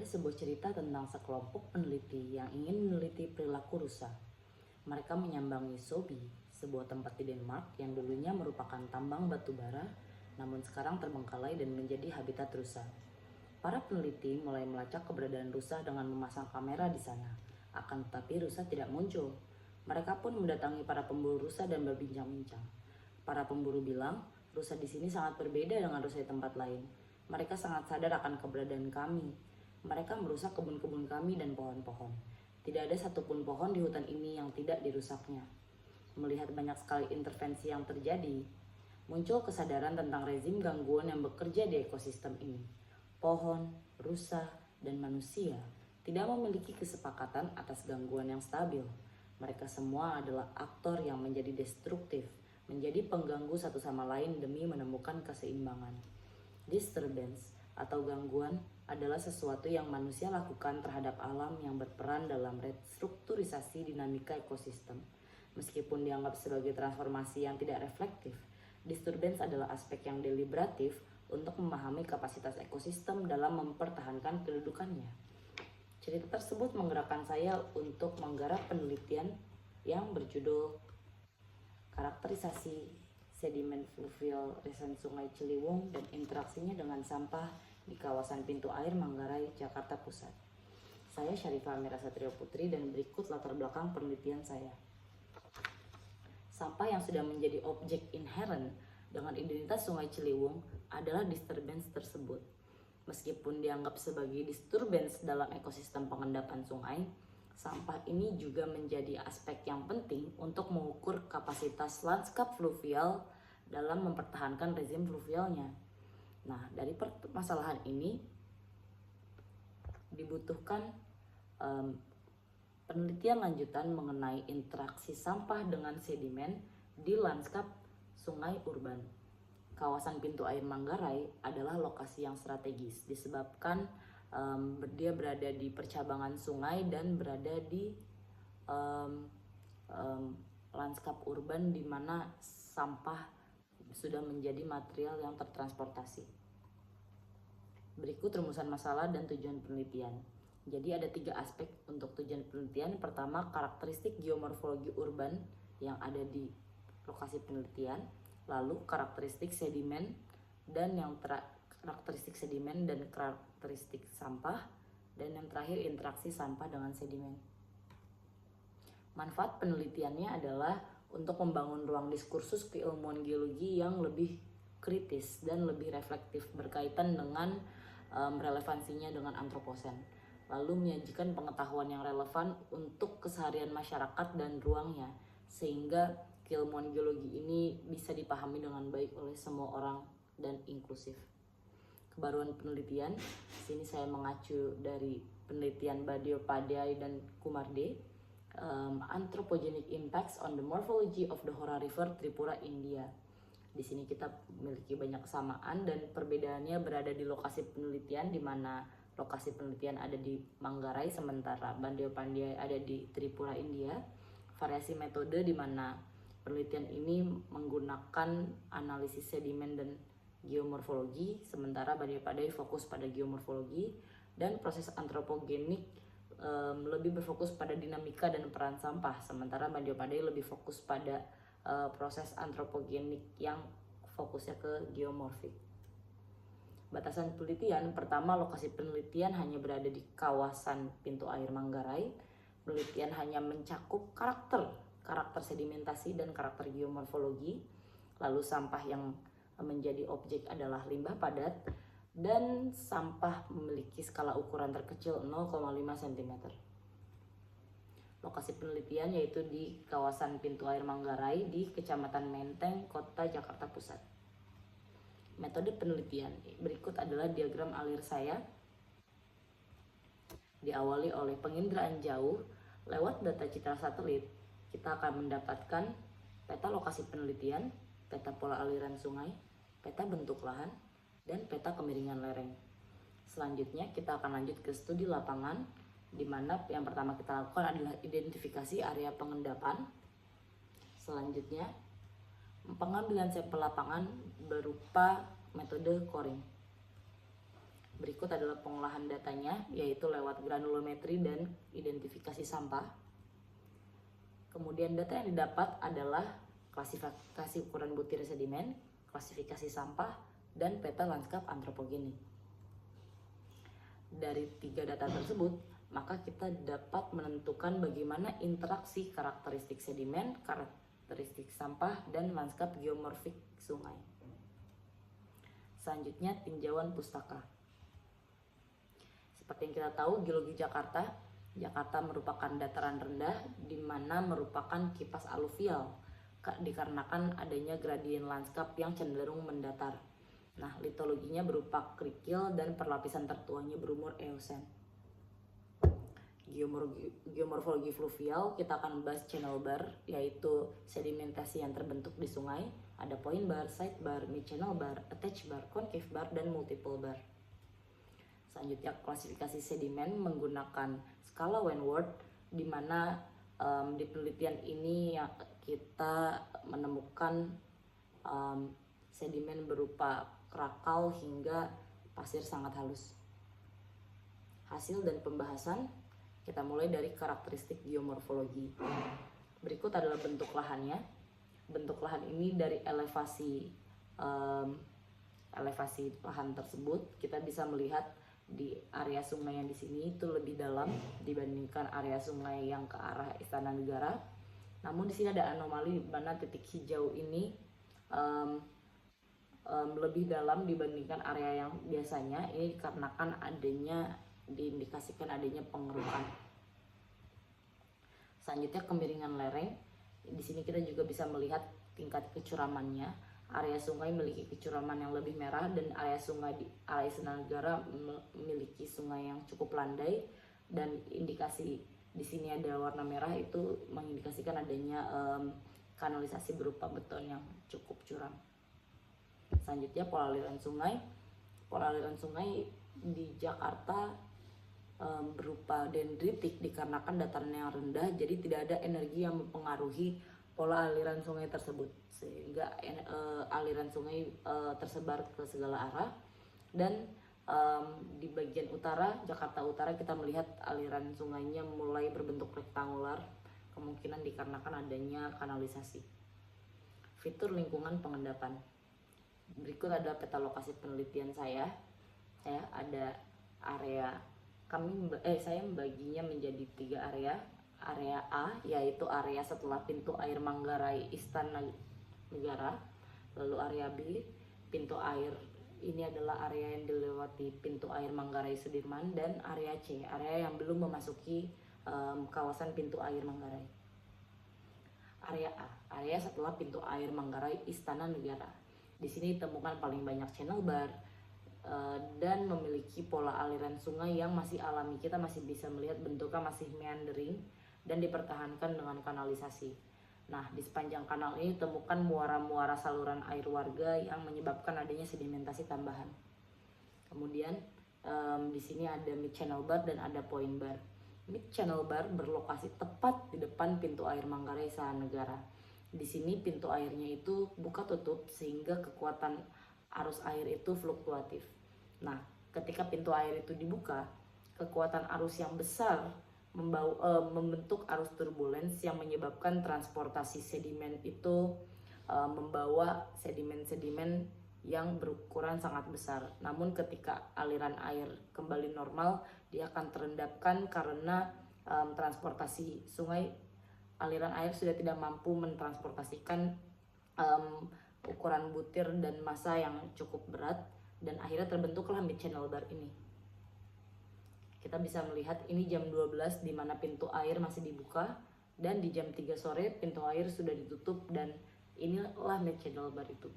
Ada sebuah cerita tentang sekelompok peneliti yang ingin meneliti perilaku rusa. Mereka menyambangi Sobi, sebuah tempat di Denmark yang dulunya merupakan tambang batu bara, namun sekarang terbengkalai dan menjadi habitat rusa. Para peneliti mulai melacak keberadaan rusa dengan memasang kamera di sana. Akan tetapi rusa tidak muncul. Mereka pun mendatangi para pemburu rusa dan berbincang-bincang. Para pemburu bilang, rusa di sini sangat berbeda dengan rusa di tempat lain. Mereka sangat sadar akan keberadaan kami. Mereka merusak kebun-kebun kami dan pohon-pohon. Tidak ada satupun pohon di hutan ini yang tidak dirusaknya. Melihat banyak sekali intervensi yang terjadi, muncul kesadaran tentang rezim gangguan yang bekerja di ekosistem ini. Pohon, rusa, dan manusia tidak memiliki kesepakatan atas gangguan yang stabil. Mereka semua adalah aktor yang menjadi destruktif, menjadi pengganggu satu sama lain demi menemukan keseimbangan. Disturbance atau gangguan adalah sesuatu yang manusia lakukan terhadap alam yang berperan dalam restrukturisasi dinamika ekosistem. Meskipun dianggap sebagai transformasi yang tidak reflektif, disturbance adalah aspek yang deliberatif untuk memahami kapasitas ekosistem dalam mempertahankan kedudukannya. Cerita tersebut menggerakkan saya untuk menggarap penelitian yang berjudul Karakterisasi Sedimen Fluvial Resen Sungai Ciliwung dan interaksinya dengan sampah di kawasan pintu air Manggarai, Jakarta Pusat. Saya Syarifah Amira Satrio Putri dan berikut latar belakang penelitian saya. Sampah yang sudah menjadi objek inherent dengan identitas Sungai Ciliwung adalah disturbance tersebut. Meskipun dianggap sebagai disturbance dalam ekosistem pengendapan sungai, sampah ini juga menjadi aspek yang penting untuk mengukur kapasitas lanskap fluvial dalam mempertahankan rezim fluvialnya. Nah, dari permasalahan ini dibutuhkan penelitian lanjutan mengenai interaksi sampah dengan sedimen di lanskap sungai urban. Kawasan pintu air Manggarai adalah lokasi yang strategis disebabkan dia berada di percabangan sungai dan berada di lanskap urban di mana sampah sudah menjadi material yang tertransportasi. Berikut rumusan masalah dan tujuan penelitian. Jadi ada 3 aspek untuk tujuan penelitian. Pertama, karakteristik geomorfologi urban yang ada di lokasi penelitian. Lalu karakteristik sedimen dan karakteristik sedimen dan karakteristik sampah, dan yang terakhir interaksi sampah dengan sedimen. Manfaat penelitiannya adalah untuk membangun ruang diskursus keilmuan geologi yang lebih kritis dan lebih reflektif berkaitan dengan relevansinya dengan antroposen, lalu menyajikan pengetahuan yang relevan untuk keseharian masyarakat dan ruangnya, sehingga keilmuan geologi ini bisa dipahami dengan baik oleh semua orang dan inklusif. Kebaruan penelitian, sini saya mengacu dari penelitian Badio Padai dan Kumarde, Anthropogenic Impacts on the Morphology of the Hora River, Tripura, India. Di sini kita memiliki banyak kesamaan dan perbedaannya berada di lokasi penelitian, di mana lokasi penelitian ada di Manggarai sementara Badio Padai ada di Tripura, India. Variasi metode di mana penelitian ini menggunakan analisis sedimen dan geomorfologi, sementara Badio Padai fokus pada geomorfologi, dan proses antropogenik lebih berfokus pada dinamika dan peran sampah, sementara Badio Padai lebih fokus pada proses antropogenik yang fokusnya ke geomorfik. Batasan penelitian, pertama, lokasi penelitian hanya berada di kawasan pintu air Manggarai. Penelitian hanya mencakup karakter sedimentasi dan karakter geomorfologi. Lalu sampah yang menjadi objek adalah limbah padat, dan sampah memiliki skala ukuran terkecil 0,5 cm. Lokasi penelitian yaitu di kawasan pintu air Manggarai di Kecamatan Menteng, Kota Jakarta Pusat. Metode penelitian berikut adalah diagram alir saya. Diawali oleh penginderaan jauh lewat data citra satelit, kita akan mendapatkan peta lokasi penelitian, peta pola aliran sungai, peta bentuk lahan, dan peta kemiringan lereng. Selanjutnya kita akan lanjut ke studi lapangan, di mana yang pertama kita lakukan adalah identifikasi area pengendapan. Selanjutnya pengambilan sampel lapangan berupa metode coring. Berikut adalah pengolahan datanya, yaitu lewat granulometri dan identifikasi sampah. Kemudian data yang didapat adalah klasifikasi ukuran butir sedimen, klasifikasi sampah, dan peta lanskap antropogenik. Dari 3 data tersebut, maka kita dapat menentukan bagaimana interaksi karakteristik sedimen, karakteristik sampah, dan lanskap geomorfik sungai. Selanjutnya, tinjauan pustaka. Seperti yang kita tahu, geologi Jakarta merupakan dataran rendah di mana merupakan kipas aluvial dikarenakan adanya gradien lanskap yang cenderung mendatar. Nah, litologinya berupa kerikil dan perlapisan tertuanya berumur Eosen. Geomorfologi fluvial, kita akan bahas channel bar, yaitu sedimentasi yang terbentuk di sungai. Ada point bar, side bar, mid channel bar, attached bar, concave bar, dan multiple bar. Selanjutnya, klasifikasi sedimen menggunakan skala Wentworth, di mana di penelitian ini kita menemukan sedimen berupa krakal hingga pasir sangat halus. Hasil dan pembahasan, kita mulai dari karakteristik geomorfologi. Berikut adalah bentuk lahannya. Bentuk lahan ini dari elevasi lahan tersebut, kita bisa melihat di area sungai yang di sini itu lebih dalam dibandingkan area sungai yang ke arah Istana Negara. Namun di sini ada anomali di mana titik hijau ini lebih dalam dibandingkan area yang biasanya. Ini dikarenakan diindikasikan adanya pengerukan. Selanjutnya, kemiringan lereng. Di sini kita juga bisa melihat tingkat kecuramannya. Area sungai memiliki kecuraman yang lebih merah, dan area sungai di area Istana Negara memiliki sungai yang cukup landai, dan indikasi di sini ada warna merah itu mengindikasikan adanya kanalisasi berupa beton yang cukup curam. Selanjutnya, pola aliran sungai. Pola aliran sungai di Jakarta berupa dendritik dikarenakan dataran yang rendah, jadi tidak ada energi yang mempengaruhi pola aliran sungai tersebut, sehingga aliran sungai tersebar ke segala arah. Dan di bagian utara, Jakarta Utara, kita melihat aliran sungainya mulai berbentuk rektangular, kemungkinan dikarenakan adanya kanalisasi. Fitur lingkungan pengendapan. Berikut adalah peta lokasi penelitian saya. Ada area, saya membaginya menjadi 3 area. Area A, yaitu area setelah pintu air Manggarai Istana Negara. Lalu area B, pintu air ini adalah area yang dilewati pintu air Manggarai Sudirman. Dan area C, area yang belum memasuki kawasan pintu air Manggarai. Area A, area setelah pintu air Manggarai Istana Negara. Di sini ditemukan paling banyak channel bar dan memiliki pola aliran sungai yang masih alami. Kita masih bisa melihat bentuknya masih meandering dan dipertahankan dengan kanalisasi. Nah, di sepanjang kanal ini ditemukan muara-muara saluran air warga yang menyebabkan adanya sedimentasi tambahan. Kemudian di sini ada mid channel bar dan ada point bar. Mid channel bar berlokasi tepat di depan pintu air Manggarai Istana Negara. Di sini pintu airnya itu buka tutup sehingga kekuatan arus air itu fluktuatif. Nah, ketika pintu air itu dibuka, kekuatan arus yang besar membentuk arus turbulens yang menyebabkan transportasi sedimen itu membawa sedimen-sedimen yang berukuran sangat besar. Namun ketika aliran air kembali normal, dia akan terendapkan karena transportasi sungai, aliran air sudah tidak mampu mentransportasikan ukuran butir dan massa yang cukup berat, dan akhirnya terbentuklah mid channel bar ini. Kita bisa melihat ini jam 12 di mana pintu air masih dibuka, dan di jam 3 sore pintu air sudah ditutup, dan inilah mid channel bar itu.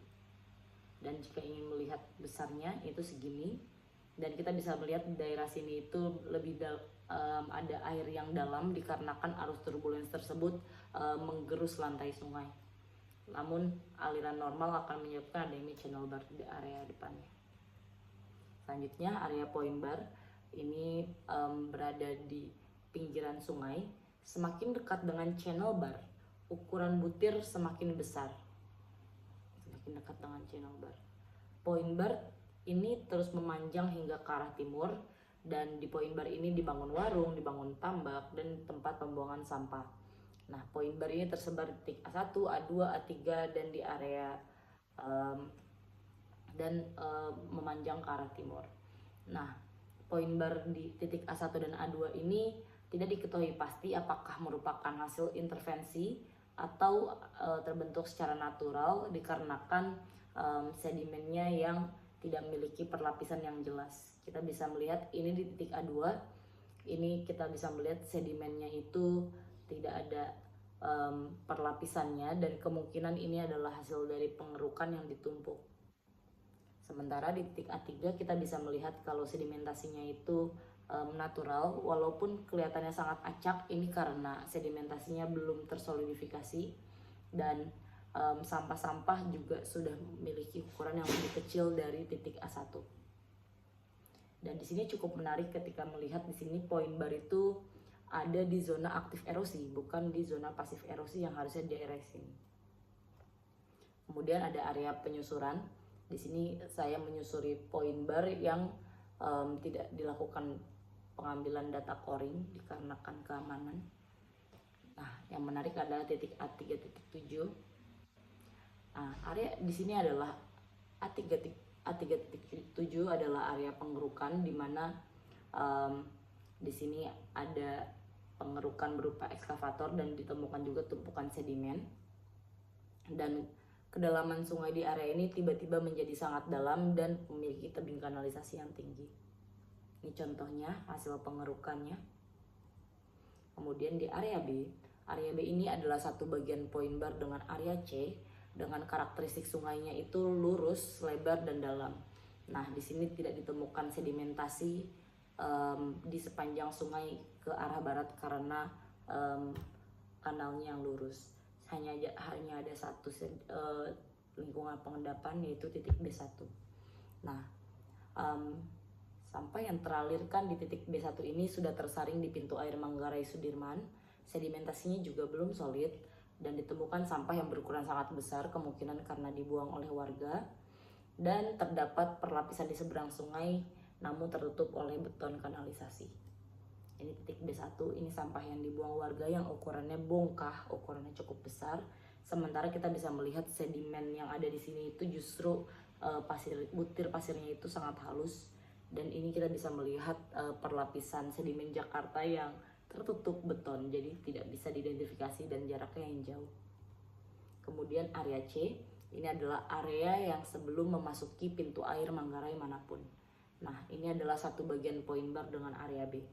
Dan jika ingin melihat besarnya itu segini, dan kita bisa melihat di daerah sini itu lebih ada air yang dalam dikarenakan arus turbulens tersebut menggerus lantai sungai. Namun aliran normal akan menyebabkan adanya mid channel bar di area depannya. Selanjutnya, area point bar ini berada di pinggiran sungai. Semakin dekat dengan channel bar, ukuran butir semakin besar. Semakin dekat dengan channel bar. Point bar ini terus memanjang hingga ke arah timur, dan di poin bar ini dibangun warung, dibangun tambak, dan tempat pembuangan sampah. Nah, poin bar ini tersebar di titik A1, A2, A3, dan di area memanjang ke arah timur. Nah, poin bar di titik A1 dan A2 ini tidak diketahui pasti apakah merupakan hasil intervensi atau terbentuk secara natural dikarenakan sedimennya yang tidak memiliki perlapisan yang jelas. Kita bisa melihat ini di titik A2, ini kita bisa melihat sedimennya itu tidak ada perlapisannya, dan kemungkinan ini adalah hasil dari pengerukan yang ditumpuk. Sementara di titik A3 kita bisa melihat kalau sedimentasinya itu natural, walaupun kelihatannya sangat acak, ini karena sedimentasinya belum tersolidifikasi, dan sampah-sampah juga sudah memiliki ukuran yang lebih kecil dari titik A1. Dan di sini cukup menarik ketika melihat di sini poin bar itu ada di zona aktif erosi, bukan di zona pasif erosi yang harusnya di area sini. Kemudian ada area penyusuran. Di sini saya menyusuri poin bar yang tidak dilakukan pengambilan data coring dikarenakan keamanan. Nah, yang menarik adalah titik A3.7. Nah, area di sini adalah A3.7 adalah area pengerukan, di mana di sini ada pengerukan berupa ekskavator dan ditemukan juga tumpukan sedimen. Dan kedalaman sungai di area ini tiba-tiba menjadi sangat dalam dan memiliki tebing kanalisasi yang tinggi. Ini contohnya hasil pengerukannya. Kemudian di area B ini adalah satu bagian poin bar dengan area C dengan karakteristik sungainya itu lurus, lebar, dan dalam. Nah, di sini tidak ditemukan sedimentasi di sepanjang sungai ke arah barat karena kanalnya yang lurus. Hanya ada satu lingkungan pengendapan, yaitu titik B1. Nah, sampah yang teralirkan di titik B1 ini sudah tersaring di pintu air Manggarai Sudirman. Sedimentasinya juga belum solid dan ditemukan sampah yang berukuran sangat besar, kemungkinan karena dibuang oleh warga, dan terdapat perlapisan di seberang sungai namun tertutup oleh beton kanalisasi. Ini titik B1, ini sampah yang dibuang warga yang ukurannya bongkah, ukurannya cukup besar. Sementara kita bisa melihat sedimen yang ada di sini itu justru butir pasirnya itu sangat halus, dan ini kita bisa melihat perlapisan sedimen Jakarta yang tertutup beton, jadi tidak bisa diidentifikasi dan jaraknya yang jauh. Kemudian area C, ini adalah area yang sebelum memasuki pintu air Manggarai manapun. Nah, ini adalah satu bagian poin bar dengan area B.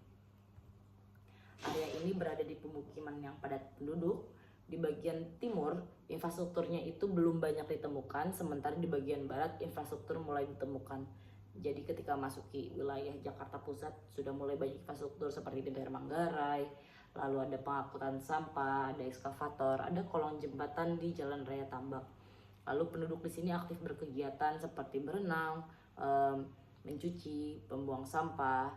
Area ini berada di pemukiman yang padat penduduk. Di bagian timur, infrastrukturnya itu belum banyak ditemukan, sementara di bagian barat infrastruktur mulai ditemukan. Jadi ketika masuki wilayah Jakarta Pusat sudah mulai banyak infrastruktur seperti pintu air Manggarai, lalu ada pengangkutan sampah, ada ekskavator, ada kolong jembatan di Jalan Raya Tambak. Lalu penduduk di sini aktif berkegiatan seperti berenang, mencuci, membuang sampah,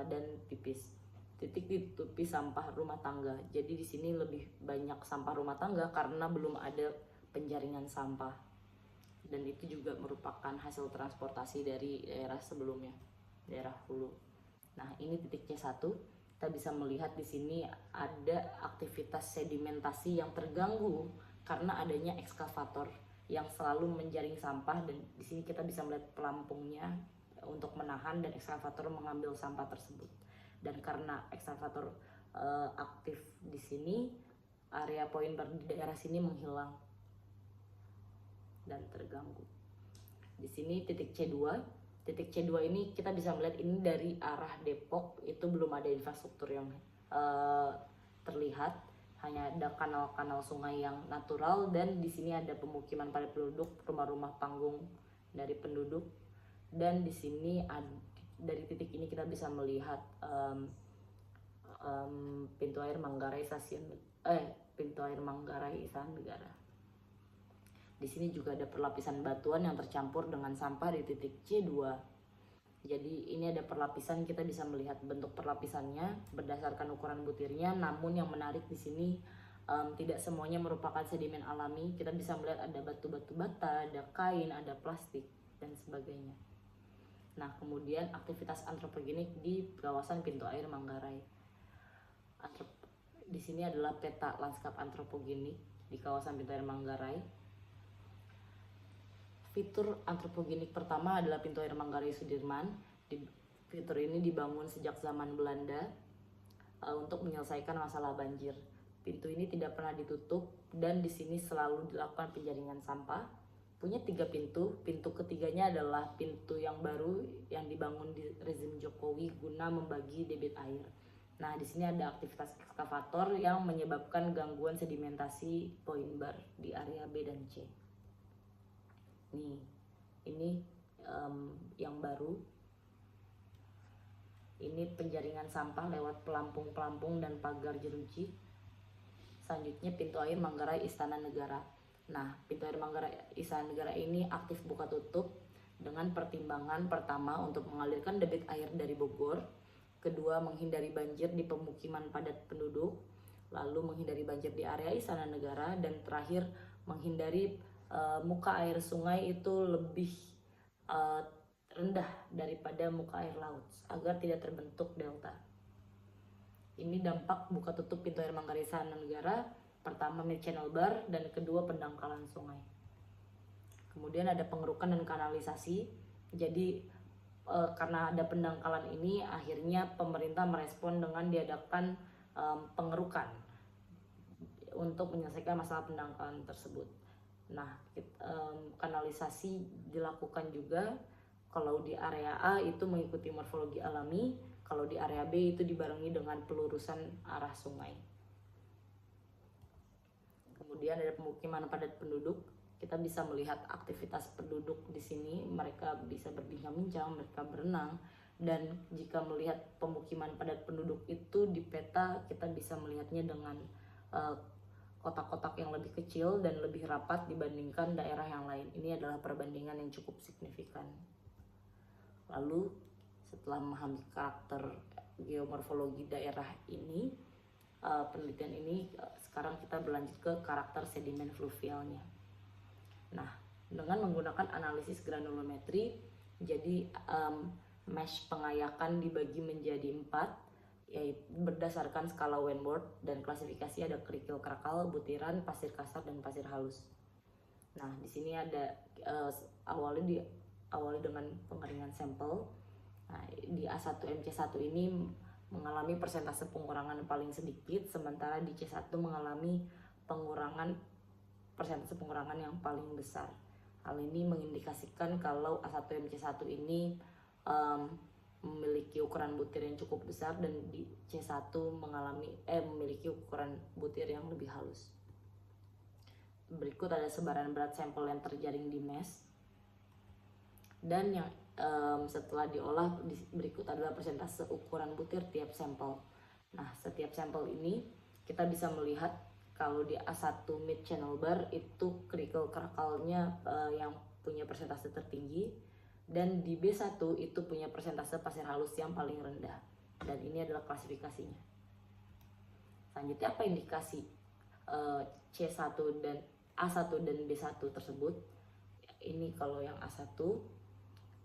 dan pipis. Titik ditutupi sampah rumah tangga. Jadi di sini lebih banyak sampah rumah tangga karena belum ada penjaringan sampah. Dan itu juga merupakan hasil transportasi dari daerah sebelumnya, daerah hulu. Nah, ini titik C1. Kita bisa melihat di sini ada aktivitas sedimentasi yang terganggu karena adanya ekskavator yang selalu menjaring sampah, dan di sini kita bisa melihat pelampungnya untuk menahan dan ekskavator mengambil sampah tersebut. Dan karena ekskavator aktif di sini, area poin bar di daerah sini menghilang dan terganggu. Di sini titik C2. Titik C2 ini kita bisa melihat ini dari arah Depok, itu belum ada infrastruktur yang terlihat, hanya ada kanal-kanal sungai yang natural, dan di sini ada pemukiman padat penduduk, rumah-rumah panggung dari penduduk. Dan di sini dari titik ini kita bisa melihat pintu air Manggarai pintu air Manggarai Istana Negara. Di sini juga ada perlapisan batuan yang tercampur dengan sampah di titik C2. Jadi ini ada perlapisan, kita bisa melihat bentuk perlapisannya berdasarkan ukuran butirnya. Namun yang menarik di sini tidak semuanya merupakan sedimen alami. Kita bisa melihat ada batu-batu bata, ada kain, ada plastik, dan sebagainya. Nah, kemudian aktivitas antropogenik di kawasan pintu air Manggarai. Di sini adalah peta lanskap antropogenik di kawasan pintu air Manggarai. Fitur antropogenik pertama adalah pintu air Manggarai Sudirman. Fitur ini dibangun sejak zaman Belanda untuk menyelesaikan masalah banjir. Pintu ini tidak pernah ditutup dan di sini selalu dilakukan penjaringan sampah. Punya 3 pintu. Pintu ketiganya adalah pintu yang baru yang dibangun di rezim Jokowi guna membagi debit air. Nah, di sini ada aktivitas ekskavator yang menyebabkan gangguan sedimentasi point bar di area B dan C. Nih, ini yang baru. Ini penjaringan sampah lewat pelampung-pelampung dan pagar jeruji. Selanjutnya pintu air Manggarai Istana Negara. Nah, pintu air Manggarai Istana Negara ini aktif buka tutup dengan pertimbangan pertama untuk mengalirkan debit air dari Bogor, kedua menghindari banjir di pemukiman padat penduduk, lalu menghindari banjir di area Istana Negara, dan terakhir menghindari muka air sungai itu lebih rendah daripada muka air laut agar tidak terbentuk delta. Ini dampak buka tutup pintu air Manggarai Istana Negara. Pertama, mid channel bar, dan kedua pendangkalan sungai. Kemudian ada pengerukan dan kanalisasi. Jadi karena ada pendangkalan ini, akhirnya pemerintah merespon dengan diadakan pengerukan untuk menyelesaikan masalah pendangkalan tersebut. Nah, kanalisasi dilakukan juga. Kalau di area A itu mengikuti morfologi alami, kalau di area B itu dibarengi dengan pelurusan arah sungai. Kemudian ada pemukiman padat penduduk. Kita bisa melihat aktivitas penduduk di sini. Mereka bisa berbincang-bincang, mereka berenang. Dan jika melihat pemukiman padat penduduk itu di peta, kita bisa melihatnya dengan kotak-kotak yang lebih kecil dan lebih rapat dibandingkan daerah yang lain. Ini adalah perbandingan yang cukup signifikan. Lalu setelah memahami karakter geomorfologi daerah ini, penelitian ini, sekarang kita berlanjut ke karakter sedimen fluvialnya. Nah, dengan menggunakan analisis granulometri, jadi mesh pengayakan dibagi menjadi 4, yaitu berdasarkan skala Wentworth, dan klasifikasi ada kerikil krakal, butiran, pasir kasar, dan pasir halus. Nah, di sini ada awali dengan pengeringan sampel. Nah, di A1 MC1 ini mengalami persentase pengurangan paling sedikit, sementara di C1 mengalami persentase pengurangan yang paling besar. Hal ini mengindikasikan kalau A1 MC1 ini memiliki ukuran butir yang cukup besar, dan di C1 memiliki ukuran butir yang lebih halus. Berikut ada sebaran berat sampel yang terjaring di mesh, dan yang setelah diolah berikut adalah persentase ukuran butir tiap sampel. Nah, setiap sampel ini kita bisa melihat kalau di A1 mid channel bar itu kerikil krakalnya yang punya persentase tertinggi, dan di B1 itu punya persentase pasir halus yang paling rendah, dan ini adalah klasifikasinya. Selanjutnya, apa indikasi C1 dan A1 dan B1 tersebut? Ini kalau yang A1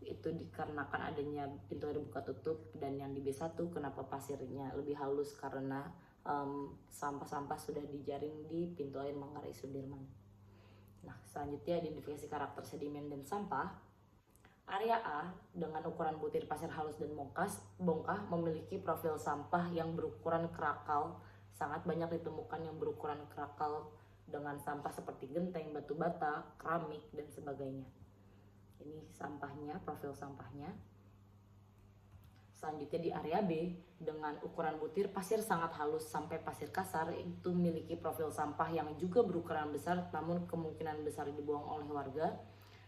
itu dikarenakan adanya pintu air buka tutup, dan yang di B1 kenapa pasirnya lebih halus karena sampah-sampah sudah dijaring di pintu air Manggarai Sudirman. Nah, selanjutnya identifikasi karakter sedimen dan sampah. Area A dengan ukuran butir pasir halus dan bongkah memiliki profil sampah yang berukuran krakal. Sangat banyak ditemukan yang berukuran krakal dengan sampah seperti genteng, batu bata, keramik, dan sebagainya. Ini sampahnya, profil sampahnya. Selanjutnya di area B dengan ukuran butir pasir sangat halus sampai pasir kasar, itu memiliki profil sampah yang juga berukuran besar, namun kemungkinan besar dibuang oleh warga,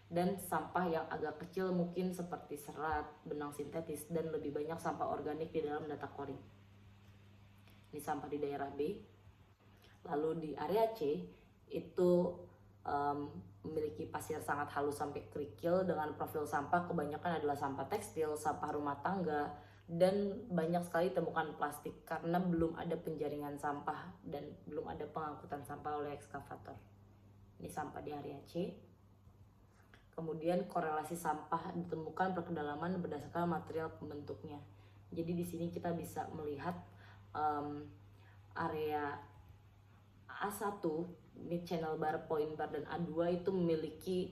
dan sampah yang agak kecil mungkin seperti serat, benang sintetis, dan lebih banyak sampah organik di dalam data coring. Ini sampah di daerah B. Lalu di area C itu memiliki pasir sangat halus sampai kerikil dengan profil sampah kebanyakan adalah sampah tekstil, sampah rumah tangga, dan banyak sekali temukan plastik karena belum ada penjaringan sampah dan belum ada pengangkutan sampah oleh ekskavator. Ini sampah di area C. Kemudian korelasi sampah ditemukan berkedalaman berdasarkan material pembentuknya. Jadi di sini kita bisa melihat area A1 mid channel bar, point bar, dan A2 itu memiliki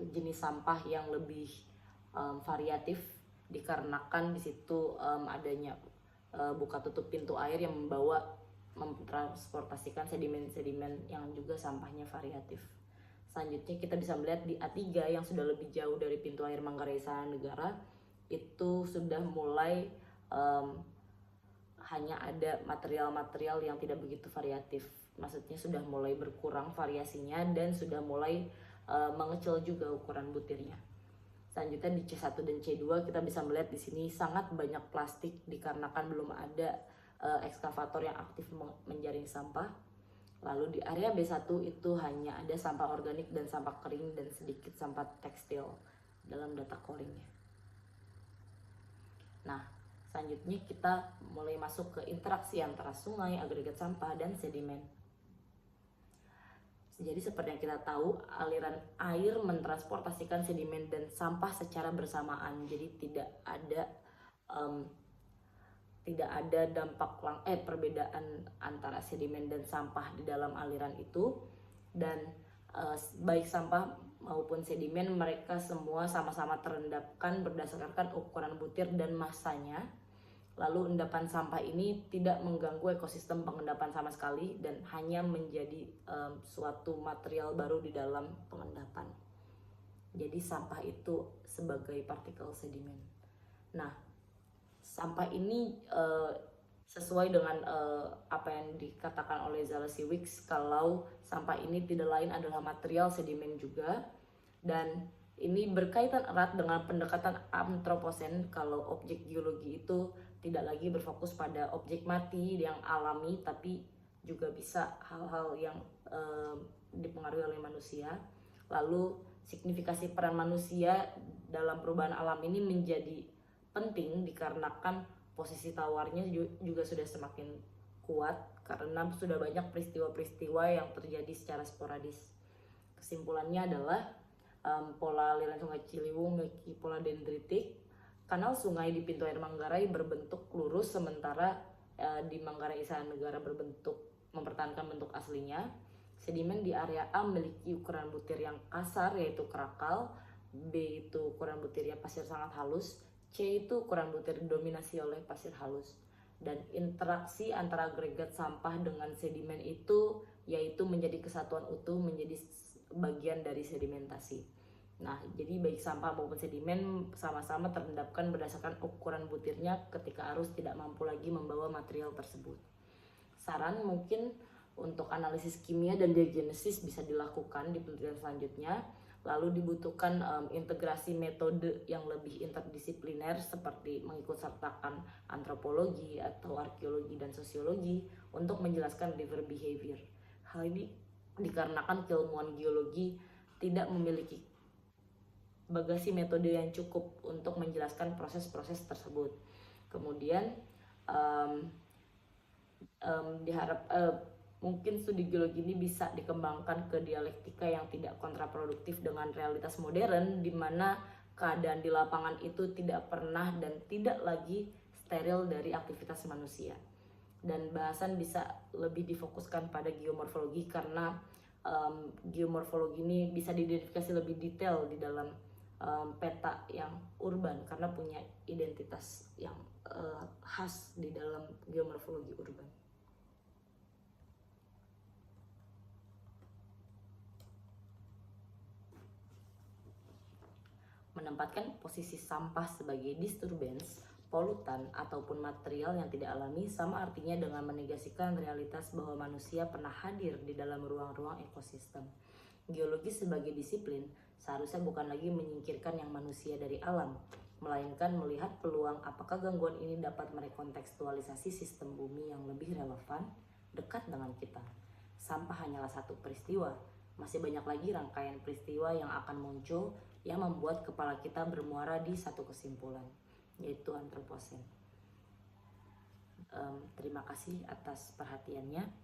jenis sampah yang lebih variatif dikarenakan di situ adanya buka tutup pintu air yang mentransportasikan sedimen-sedimen yang juga sampahnya variatif. Selanjutnya kita bisa melihat di A3 yang sudah lebih jauh dari pintu air Manggarai Istana Negara, itu sudah mulai hanya ada material-material yang tidak begitu variatif. Maksudnya sudah mulai berkurang variasinya dan sudah mulai mengecil juga ukuran butirnya. Selanjutnya di C1 dan C2 kita bisa melihat di sini sangat banyak plastik dikarenakan belum ada ekskavator yang aktif menjaring sampah. Lalu di area B1 itu hanya ada sampah organik dan sampah kering dan sedikit sampah tekstil dalam data coringnya. Nah, selanjutnya kita mulai masuk ke interaksi antara sungai, agregat sampah, dan sedimen. Jadi seperti yang kita tahu, aliran air mentransportasikan sedimen dan sampah secara bersamaan. Jadi tidak ada dampak perbedaan antara sedimen dan sampah di dalam aliran itu. Dan baik sampah maupun sedimen mereka semua sama-sama terendapkan berdasarkan ukuran butir dan massanya. Lalu endapan sampah ini tidak mengganggu ekosistem pengendapan sama sekali dan hanya menjadi suatu material baru di dalam pengendapan. Jadi sampah itu sebagai partikel sedimen. Nah, sampah ini sesuai dengan apa yang dikatakan oleh Zalesiewicz, kalau sampah ini tidak lain adalah material sedimen juga, dan ini berkaitan erat dengan pendekatan antroposen kalau objek geologi itu tidak lagi berfokus pada objek mati yang alami, tapi juga bisa hal-hal yang dipengaruhi oleh manusia. Lalu signifikasi peran manusia dalam perubahan alam ini menjadi penting dikarenakan posisi tawarnya juga sudah semakin kuat karena sudah banyak peristiwa-peristiwa yang terjadi secara sporadis. Kesimpulannya adalah pola aliran sungai Ciliwung memiliki pola dendritik. Kanal sungai di pintu air Manggarai berbentuk lurus, sementara di Manggarai Istana Negara mempertahankan bentuk aslinya. Sedimen di area A memiliki ukuran butir yang kasar yaitu kerakal, B itu ukuran butirnya pasir sangat halus, C itu ukuran butir didominasi oleh pasir halus. Dan interaksi antara agregat sampah dengan sedimen itu yaitu menjadi kesatuan utuh, menjadi bagian dari sedimentasi. Nah, jadi baik sampah maupun sedimen sama-sama terendapkan berdasarkan ukuran butirnya ketika arus tidak mampu lagi membawa material tersebut. Saran mungkin untuk analisis kimia dan diagenesis bisa dilakukan di penelitian selanjutnya. Lalu dibutuhkan integrasi metode yang lebih interdisipliner seperti mengikut sertakan antropologi atau arkeologi dan sosiologi untuk menjelaskan river behavior. Hal ini dikarenakan keilmuan geologi tidak memiliki bagasi metode yang cukup untuk menjelaskan proses-proses tersebut. Kemudian mungkin studi geologi ini bisa dikembangkan ke dialektika yang tidak kontraproduktif dengan realitas modern, di mana keadaan di lapangan itu tidak pernah dan tidak lagi steril dari aktivitas manusia. Dan bahasan bisa lebih difokuskan pada geomorfologi karena geomorfologi ini bisa diidentifikasi lebih detail di dalam peta yang urban karena punya identitas yang khas di dalam geomorfologi urban. Menempatkan posisi sampah sebagai disturbance, polutan, ataupun material yang tidak alami sama artinya dengan menegasikan realitas bahwa manusia pernah hadir di dalam ruang-ruang ekosistem. Geologi sebagai disiplin seharusnya bukan lagi menyingkirkan yang manusia dari alam, melainkan melihat peluang apakah gangguan ini dapat merekontekstualisasi sistem bumi yang lebih relevan, dekat dengan kita. Sampah hanyalah satu peristiwa, masih banyak lagi rangkaian peristiwa yang akan muncul yang membuat kepala kita bermuara di satu kesimpulan, yaitu antroposen. Terima kasih atas perhatiannya.